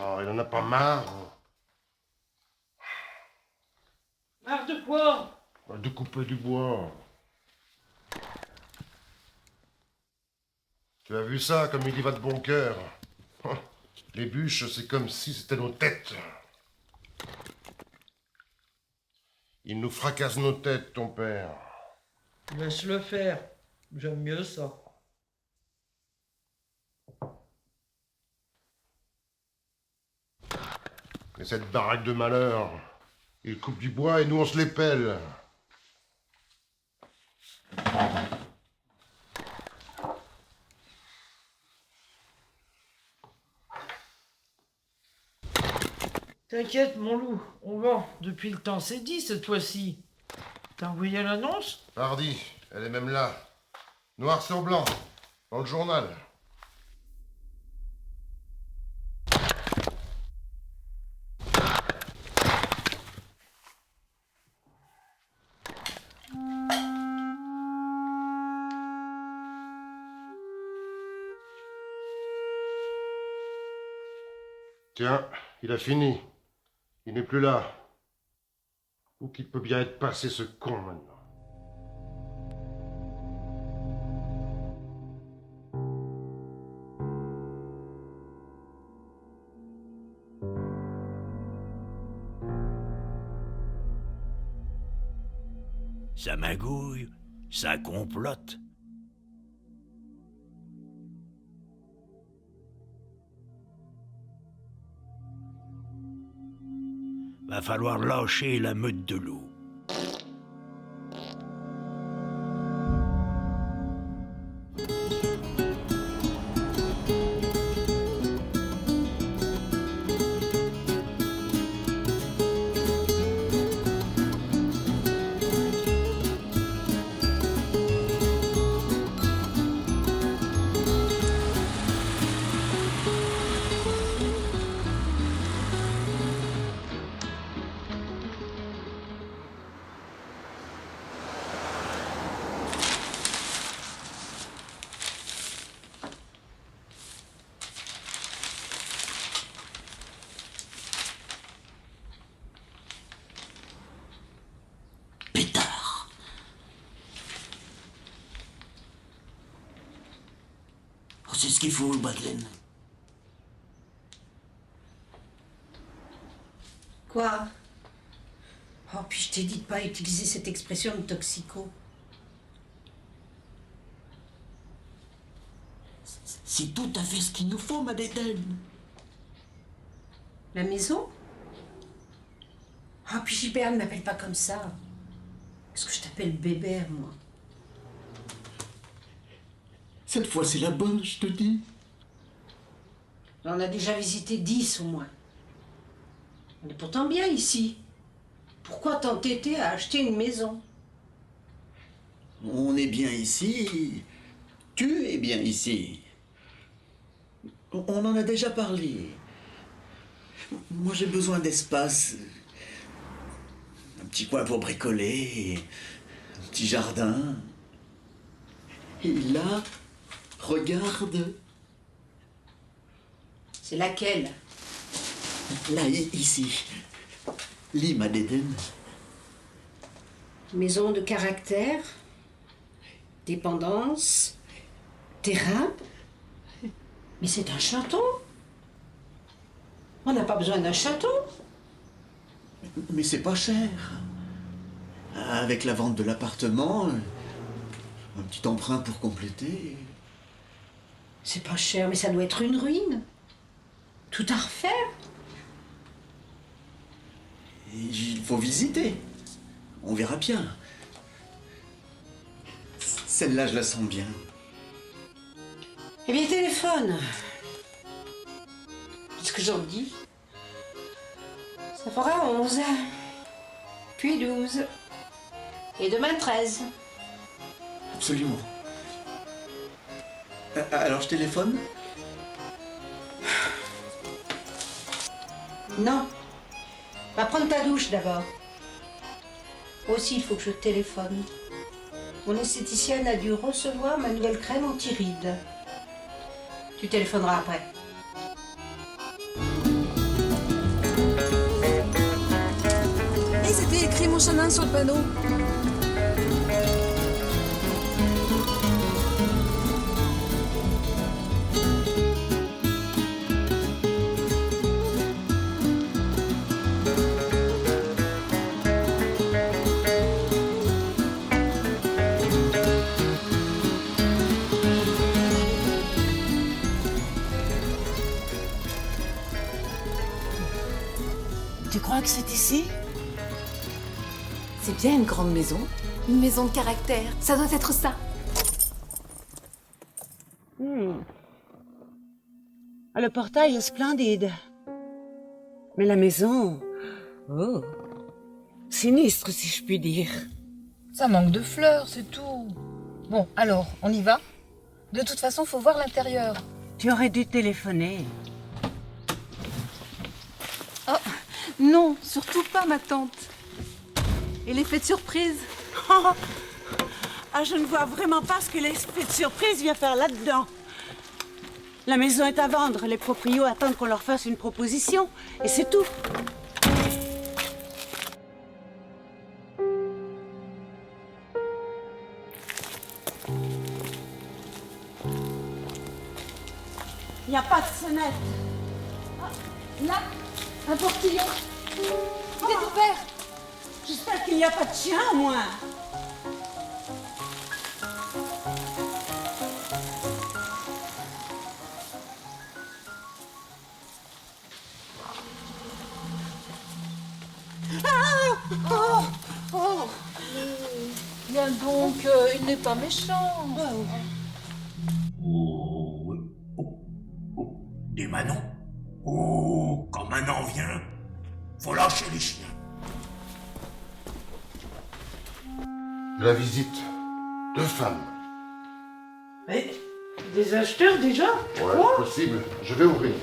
Oh, il en a pas marre. Marre de quoi? De couper du bois. Tu as vu ça, comme il y va de bon cœur. Les bûches, c'est comme si c'était nos têtes. Il nous fracasse nos têtes, ton père. Laisse-le faire. J'aime mieux ça. Et cette baraque de malheur, il coupe du bois et nous on se les pèle. T'inquiète, mon loup, on vend. Depuis le temps, c'est dit cette fois-ci. T'as envoyé l'annonce? Hardy, elle est même là. Noir sur blanc, dans le journal. Tiens, il a fini. Il n'est plus là. Où qu'il peut bien être passé, ce con, maintenant? Ça magouille, ça complote. Va falloir lâcher la meute de loups. C'est ce qu'il faut, Madeleine. Quoi? Oh, puis je t'ai dit de pas utiliser cette expression de toxico. C'est tout à fait ce qu'il nous faut, Madeleine. La maison? Oh, puis Gilbert ne m'appelle pas comme ça. Est-ce que je t'appelle Bébert, moi? Cette fois, c'est la bonne, je te dis. On a déjà visité 10 au moins. On est pourtant bien ici. Pourquoi t'entêter à acheter une maison? On est bien ici. Tu es bien ici. On en a déjà parlé. Moi, j'ai besoin d'espace. Un petit coin pour bricoler. Un petit jardin. Et là, regarde. C'est laquelle? Là, ici. Lis, Madeleine. Maison de caractère, dépendance, terrain. Mais c'est un château. On n'a pas besoin d'un château. Mais c'est pas cher. Avec la vente de l'appartement, un petit emprunt pour compléter. C'est pas cher, mais ça doit être une ruine. Tout à refaire. Et il faut visiter. On verra bien. Celle-là, je la sens bien. Eh bien, téléphone. Qu'est-ce que j'en dis? Ça fera 11. Puis 12. Et demain 13. Absolument. Alors, je téléphone? Non. Va prendre ta douche d'abord. Moi aussi, il faut que je téléphone. Mon esthéticienne a dû recevoir ma nouvelle crème anti-rides. Tu téléphoneras après. J'ai écrit mon chanin sur le panneau. Tu crois que c'est ici? C'est bien une grande maison. Une maison de caractère. Ça doit être ça. Ah, le portail est splendide. Mais la maison... Oh... sinistre, si je puis dire. Ça manque de fleurs, c'est tout. Bon, alors, on y va? De toute façon, faut voir l'intérieur. Tu aurais dû téléphoner. Oh, non, surtout pas, ma tante. Et l'effet de surprise? Ah, je ne vois vraiment pas ce que l'effet de surprise vient faire là-dedans. La maison est à vendre. Les proprios attendent qu'on leur fasse une proposition. Et c'est tout. Il n'y a pas de sonnette. Là, un portillon. Il est ouvert. J'espère qu'il n'y a pas de chien, au moins. Bien donc, il n'est pas méchant. Oh, des Manon. Oh, quand Manon vient, faut lâcher les chiens. De la visite. 2 femmes. Mais, des acheteurs déjà? Ouais, possible. Je vais ouvrir.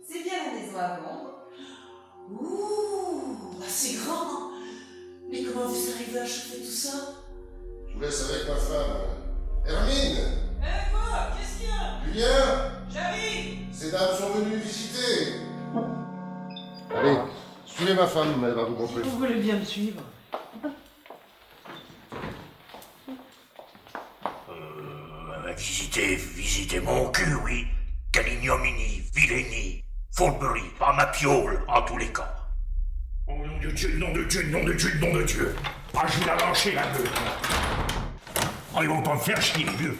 C'est bien la maison à vendre. Ouh, c'est grand. Mais comment vous arrivez à chauffer tout ça? Je vous laisse avec ma femme. Hermine! Quoi? Qu'est-ce qu'il y a? Tu viens? J'arrive. Ces dames sont venues visiter. Allez, suivez ma femme, elle va vous montrer. Vous voulez bien me suivre? Visiter mon cul, oui. Quelle ignominie, vilainie, fourberie, par ma piole, en tous les cas. Oh, nom de Dieu, nom de Dieu, nom de Dieu, nom de Dieu. Ah, je vais la lâcher, la meute. Oh, ils vont pas me faire chier, vieux.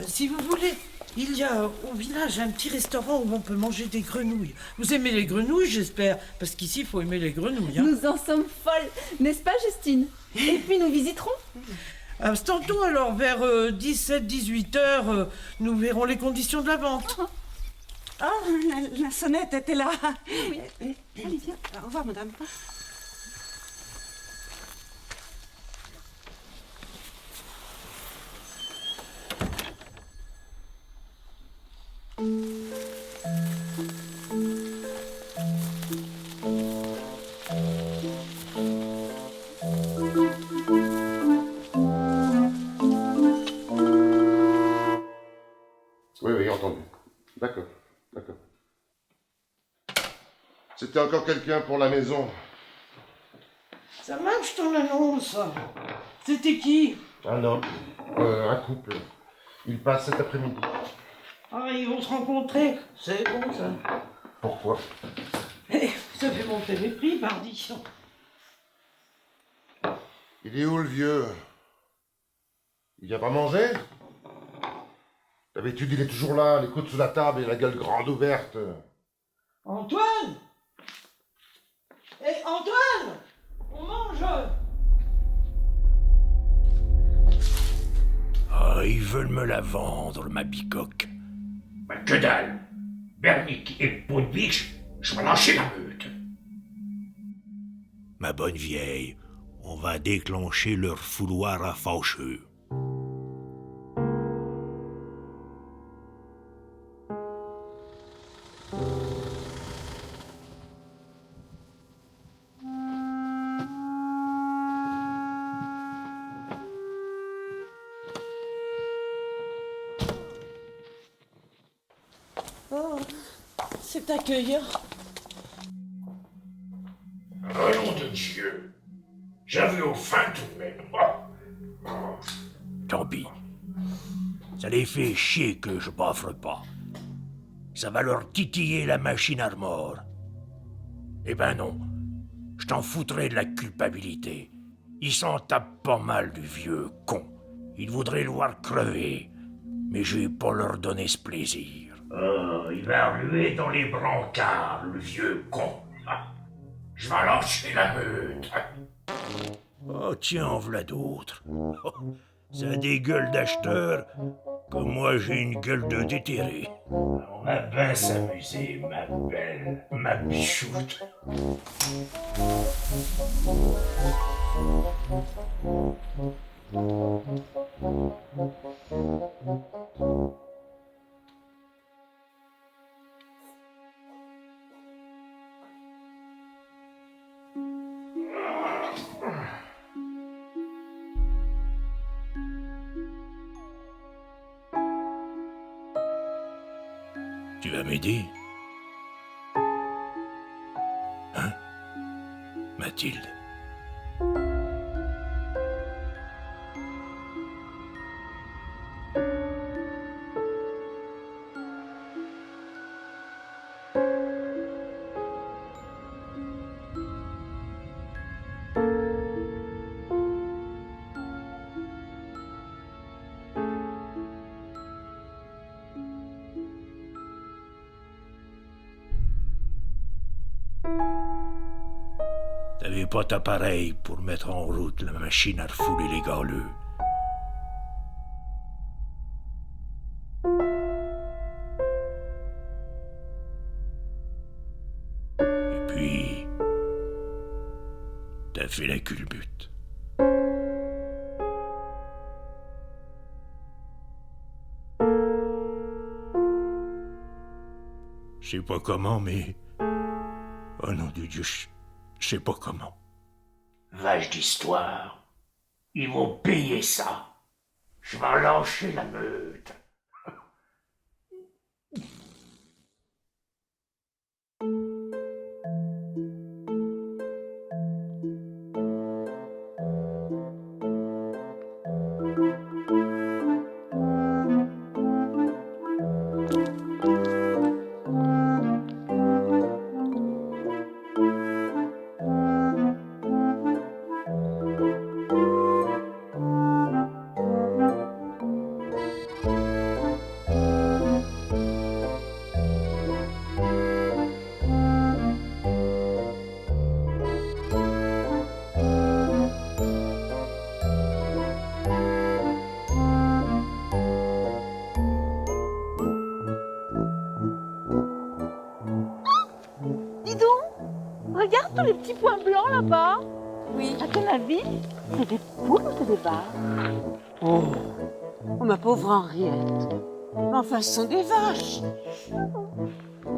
Si vous voulez, il y a au village un petit restaurant où on peut manger des grenouilles. Vous aimez les grenouilles, j'espère? Parce qu'ici, il faut aimer les grenouilles. Hein. Nous en sommes folles, n'est-ce pas, Justine? Et puis nous visiterons. Tantôt alors, vers 17-18 heures, nous verrons les conditions de la vente. Ah, la sonnette était là. Oui. Allez, viens. Au revoir, madame. Oui, entendu. D'accord. C'était encore quelqu'un pour la maison. Ça marche ton annonce. C'était qui? Un homme. Un couple. Il passe cet après-midi. Ah, ils vont se rencontrer. C'est bon, ça. Pourquoi? Ça fait monter les prix, pardi. Il est où, le vieux? Il vient pas manger? D'habitude, il est toujours là, les coudes sous la table et la gueule grande ouverte. Antoine! Hé, Antoine! On mange! Ah, ils veulent me la vendre, ma bicoque. Bah, que dalle! Bernique et peau de biche, je vais lâcher la meute. Ma bonne vieille, on va déclencher leur fouloir à fâcheux. Oh, c'est accueillant. Oh nom de Dieu. J'avais au faim tout de même. Tant pis. Ça les fait chier que je m'offre pas. Ça va leur titiller la machine à remords. Eh ben non. Je t'en foutrais de la culpabilité. Ils s'en tapent pas mal du vieux con. Ils voudraient le voir crever. Mais je vais pas leur donner ce plaisir. Oh, il va ruer dans les brancards, le vieux con. Je vais lâcher la meute. Oh tiens, en voilà d'autres. Ça a des gueules d'acheteurs, que moi j'ai une gueule de déterré. On va bien s'amuser, ma belle, ma bichoute. Tu vas m'aider? Hein, Mathilde? T'avais pas d'appareil pour mettre en route la machine à refouler les galeux. Et puis, t'as fait la culbute. Je sais pas comment, mais... Oh nom de Dieu, je sais pas comment. Vache d'histoire. Ils vont payer ça. Je vais lâcher la meute. Dis donc, regarde tous les petits points blancs là-bas. Oui. À ton avis, c'est des poules ou c'est des vaches? Oh, ma pauvre Henriette. Mais enfin, ce sont des vaches.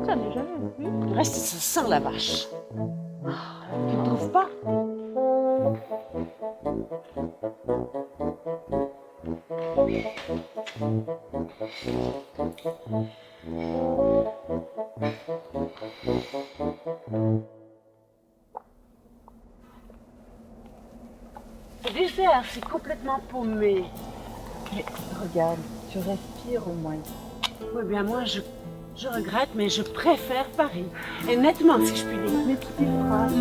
J'en ai jamais vu. Du reste, ça sent la vache. Tu ne trouves pas? Le dessert, c'est complètement paumé. Mais regarde, tu respires au moins. Oui, bien moi, je regrette, mais je préfère Paris. Et nettement, si je puis dire. Mes petites phrases.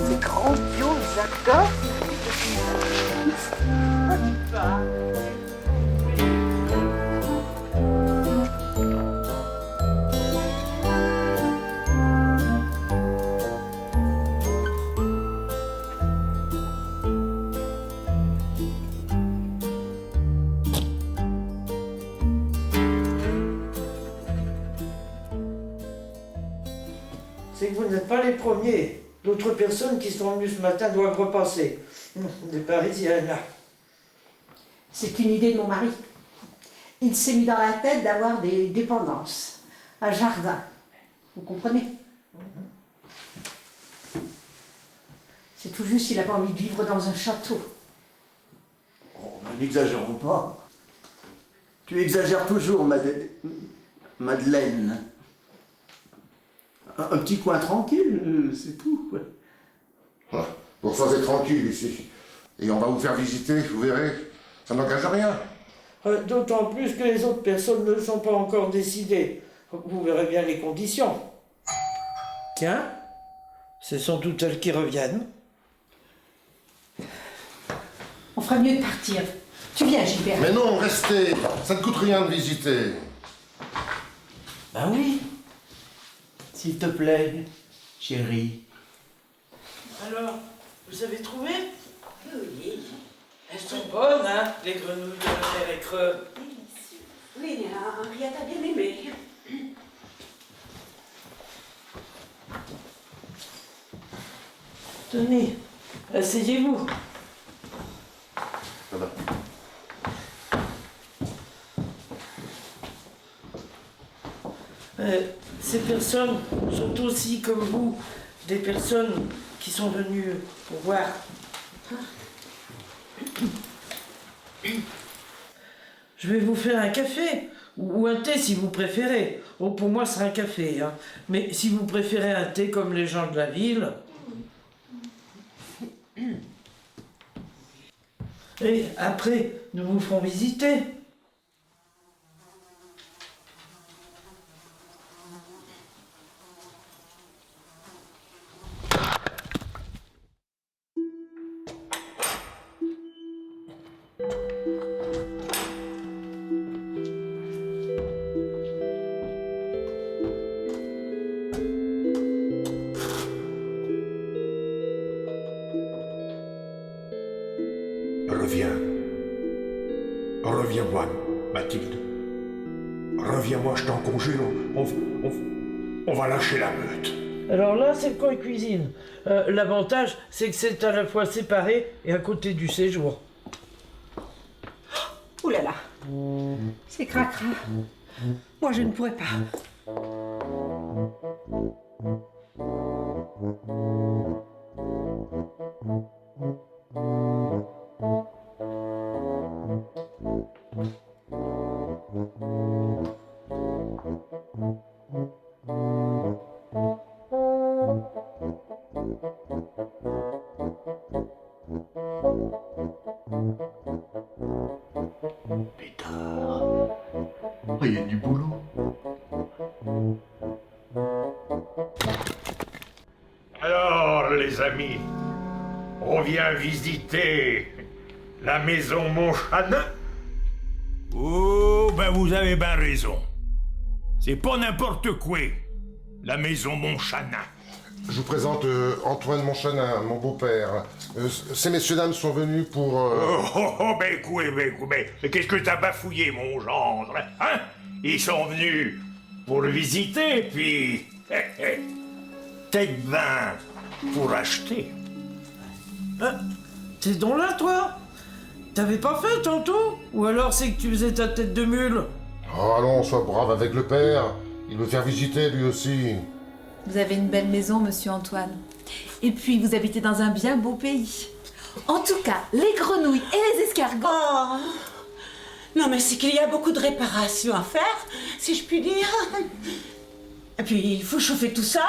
C'est grandiose, d'accord? C'est que vous n'êtes pas les premiers. D'autres personnes qui sont venues ce matin doivent repasser. Des Parisiennes, là. C'est une idée de mon mari. Il s'est mis dans la tête d'avoir des dépendances, un jardin. Vous comprenez? C'est tout juste qu'il n'a pas envie de vivre dans un château. Oh, n'exagérons pas. Tu exagères toujours, Madeleine. Un petit coin tranquille, c'est tout. Ah, pour ça, c'est tranquille ici. Et on va vous faire visiter, vous verrez. Ça n'engage à rien. D'autant plus que les autres personnes ne sont pas encore décidées. Vous verrez bien les conditions. Tiens, ce sont toutes elles qui reviennent. On ferait mieux de partir. Tu viens, Gilbert. Mais non, restez. Ça ne coûte rien de visiter. Ben oui. S'il te plaît, chérie. Alors, vous avez trouvé? Oui. Elles sont bonnes, hein, les grenouilles de la mer et creux. Oui, Henriette a bien aimé. Tenez, asseyez-vous. Ça va. Ces personnes sont aussi, comme vous, des personnes qui sont venues pour voir. Je vais vous faire un café, ou un thé si vous préférez. Oh, pour moi, c'est un café, hein. Mais si vous préférez un thé comme les gens de la ville... Et après, nous vous ferons visiter. Reviens-moi, Mathilde. Reviens-moi, je t'en conjure. On va lâcher la meute. Alors là, c'est le coin cuisine. L'avantage, c'est que c'est à la fois séparé et à côté du séjour. Ouh là là. C'est cracra. Moi, je ne pourrais pas. Pétard. Oh, il y a du boulot. Alors, les amis, on vient visiter la maison Montchanin? Oh, ben vous avez bien raison. C'est pas n'importe quoi, la maison Montchanin. Je vous présente Antoine Montchanin, mon beau-père. Ces messieurs-dames sont venus pour... Ben écoutez, mais qu'est-ce que t'as bafouillé, mon gendre, hein? Ils sont venus pour le visiter, puis... Peut-être ben pour acheter. T'es donc là, toi? T'avais pas fait tantôt? Ou alors c'est que tu faisais ta tête de mule? Oh, allons, sois brave avec le père. Il veut faire visiter, lui aussi. Vous avez une belle maison, monsieur Antoine. Et puis, vous habitez dans un bien beau pays. En tout cas, les grenouilles et les escargots... Oh. Non, mais c'est qu'il y a beaucoup de réparations à faire, si je puis dire. Et puis, il faut chauffer tout ça.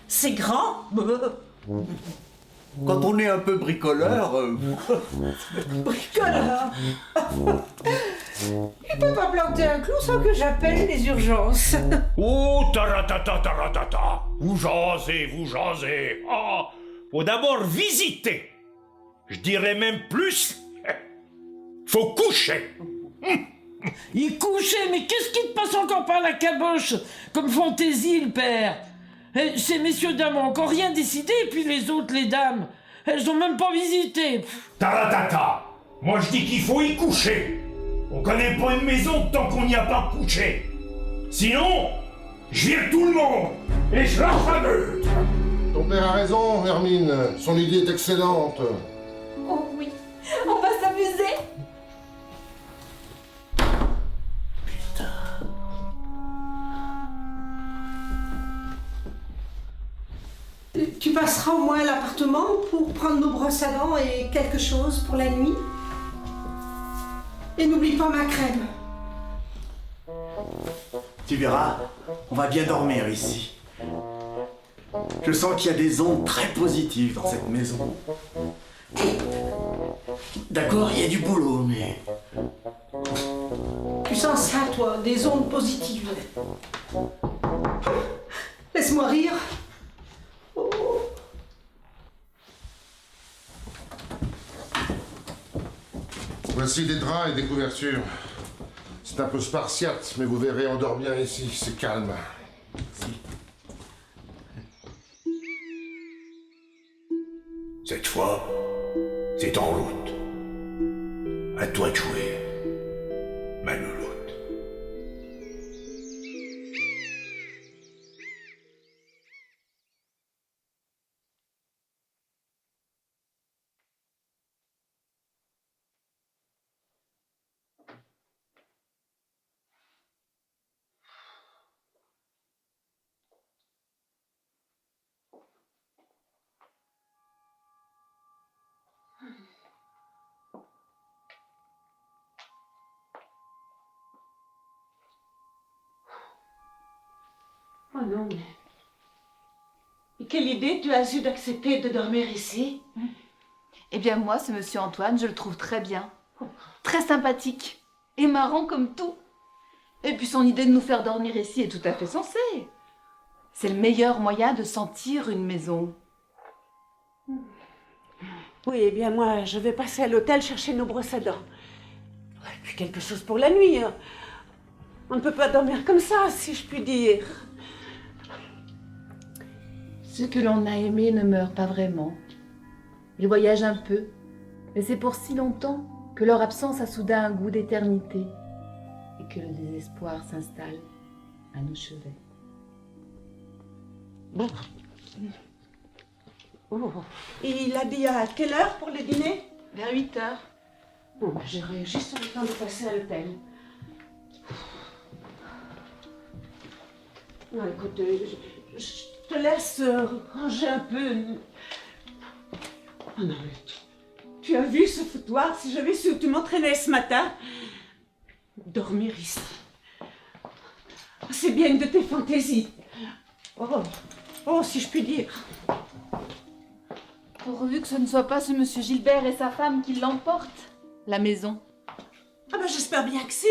C'est grand. Quand on est un peu bricoleur... Bricoleur. Il peut pas planter un clou sans que j'appelle les urgences. Oh, taratata. Vous jasez. Ah, faut d'abord visiter. Je dirais même plus. Faut coucher. Il couchait, mais qu'est-ce qui te passe encore par la caboche? Comme fantaisie, le père. Ces messieurs-dames ont encore rien décidé, et puis les autres, les dames, elles ont même pas visité. Taratata. Moi, je dis qu'il faut y coucher. On connaît pas une maison tant qu'on n'y a pas couché. Sinon, je vire tout le monde et je lâche la meute. Ton père a raison, Hermine. Son idée est excellente. Oh oui, on va s'amuser. Tu passeras au moins à l'appartement pour prendre nos brosses à dents et quelque chose pour la nuit. Et n'oublie pas ma crème. Tu verras, on va bien dormir ici. Je sens qu'il y a des ondes très positives dans cette maison. D'accord, il y a du boulot, mais... Tu sens ça, toi, des ondes positives. Laisse-moi rire. Oh. Voici des draps et des couvertures. C'est un peu spartiate, mais vous verrez, on dort bien ici, c'est calme. Cette fois, c'est en route. À toi de jouer, ma louloute. Oh non, mais... Et quelle idée tu as eu d'accepter de dormir ici? Eh bien moi, ce monsieur Antoine, je le trouve très bien. Très sympathique. Et marrant comme tout. Et puis son idée de nous faire dormir ici est tout à fait sensée. C'est le meilleur moyen de sentir une maison. Oui, eh bien moi, je vais passer à l'hôtel chercher nos brosses à dents. Et puis quelque chose pour la nuit. Hein. On ne peut pas dormir comme ça, si je puis dire. Ceux que l'on a aimés ne meurent pas vraiment. Ils voyagent un peu, mais c'est pour si longtemps que leur absence a soudain un goût d'éternité et que le désespoir s'installe à nos chevets. Bon. Oh. Et il a dit à quelle heure pour le dîner? Vers 8 heures. Bon, ben, j'aurai juste le temps de passer à l'hôtel. Non, écoute, je te laisse ranger un peu. Oh non, mais tu as vu ce foutoir? Si j'avais su où tu m'entraînais ce matin. Dormir ici. C'est bien une de tes fantaisies. Oh, si je puis dire. Pourvu que ce ne soit pas ce monsieur Gilbert et sa femme qui l'emportent, la maison. Ah ben j'espère bien que si.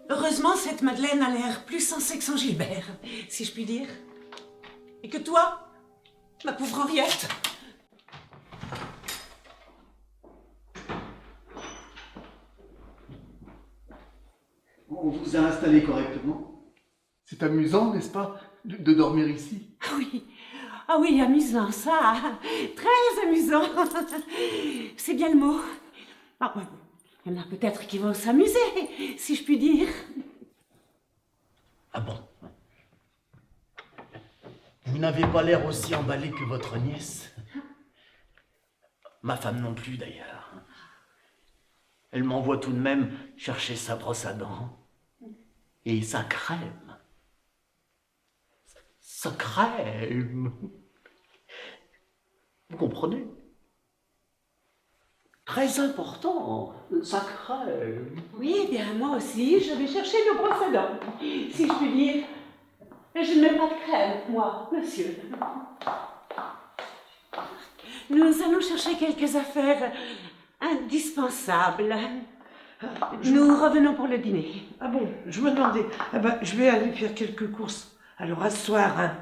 Heureusement, cette Madeleine a l'air plus sensée que son Gilbert, si je puis dire. Et que toi, ma pauvre Henriette. On vous a installé correctement? C'est amusant, n'est-ce pas, de dormir ici? Ah oui, amusant, ça. Très amusant. C'est bien le mot. Ah, il y en a peut-être qui vont s'amuser, si je puis dire. Ah bon? Vous n'avez pas l'air aussi emballé que votre nièce. Ma femme non plus, d'ailleurs. Elle m'envoie tout de même chercher sa brosse à dents et sa crème. Sa crème. Vous comprenez? Très important, sa crème. Oui, eh bien, moi aussi, je vais chercher nos brosses à dents, si je puis dire. Mais je ne mets pas de crème, moi, monsieur. Nous allons chercher quelques affaires indispensables. Nous revenons pour le dîner. Ah bon, je me demandais. Ah bah, je vais aller faire quelques courses. Alors, à ce soir, hein.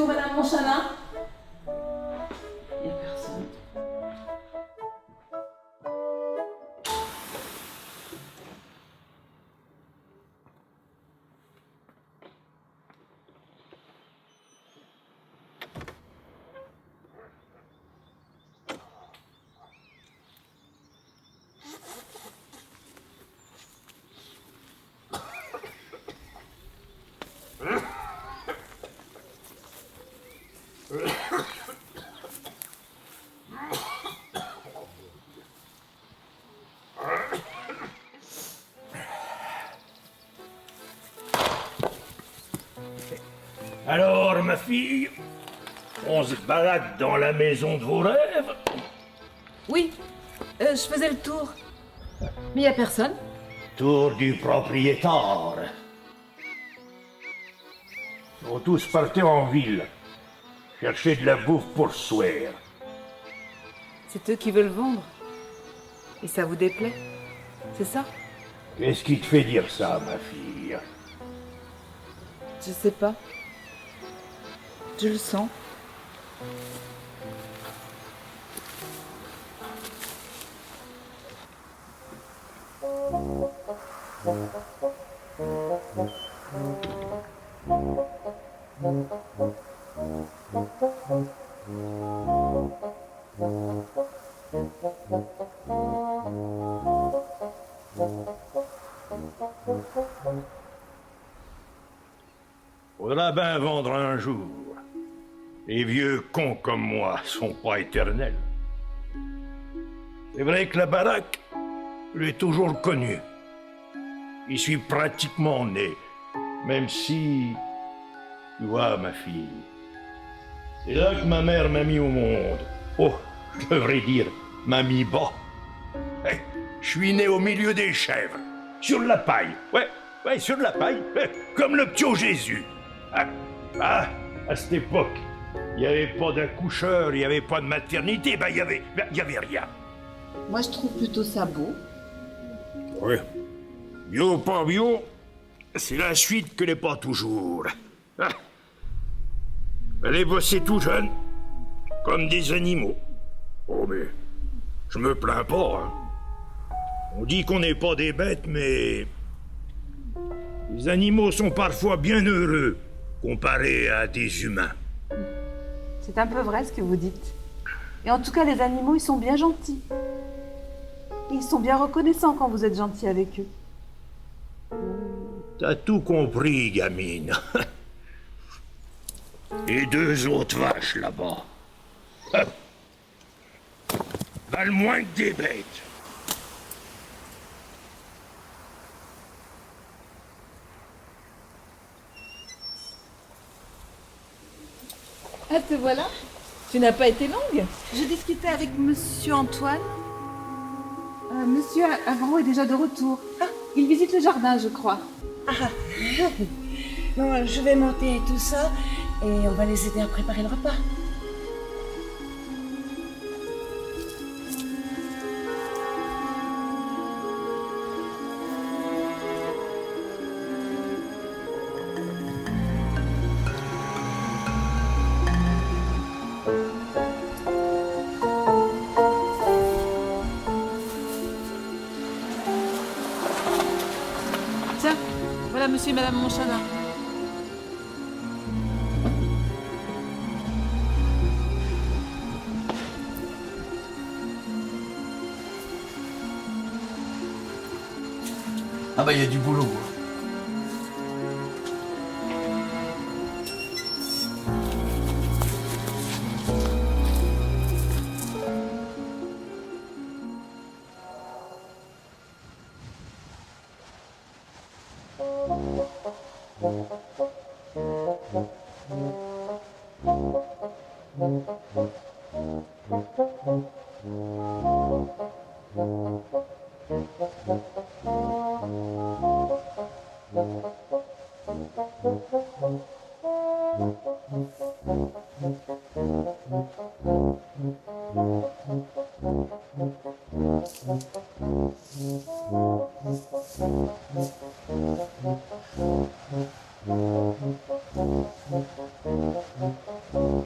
ou madame Monchalin? Il n'y a personne. Alors, ma fille, on se balade dans la maison de vos rêves? Oui, je faisais le tour. Mais il n'y a personne. Tour du propriétaire. Ils vont tous partir en ville, chercher de la bouffe pour ce soir. C'est eux qui veulent vendre. Et ça vous déplaît? C'est ça? Qu'est-ce qui te fait dire ça, ma fille? Je sais pas. Je le sens. Faudra bien vendre un jour. Les vieux cons comme moi sont pas éternels. C'est vrai que la baraque, je l'ai toujours connue. J'y suis pratiquement né. Même si, tu vois, ma fille, c'est là que ma mère m'a mis au monde. Oh, je devrais dire, m'a mis bas. Eh, je suis né au milieu des chèvres, sur la paille. Ouais, sur la paille, comme le petit Jésus. À cette époque, il n'y avait pas d'accoucheur, il n'y avait pas de maternité, il y avait rien. Moi, je trouve plutôt ça beau. Oui. Bio, pas bio, c'est la suite que n'est pas toujours. Allez bosser tout jeune, comme des animaux. Oh, mais je me plains pas. Hein. On dit qu'on n'est pas des bêtes, mais les animaux sont parfois bien heureux comparés à des humains. C'est un peu vrai ce que vous dites. Et en tout cas, les animaux, ils sont bien gentils. Et ils sont bien reconnaissants quand vous êtes gentil avec eux. T'as tout compris, gamine. Et deux autres vaches là-bas. Valent moins que des bêtes. Ah, te voilà. Tu n'as pas été longue. Je discutais avec Monsieur Antoine. Monsieur Avron est déjà de retour. Il visite le jardin, je crois. Ah, bon, je vais monter tout ça et on va les aider à préparer le repas. Tiens, voilà monsieur et madame Monchalin. Ah bah il y a du boulot. Hein.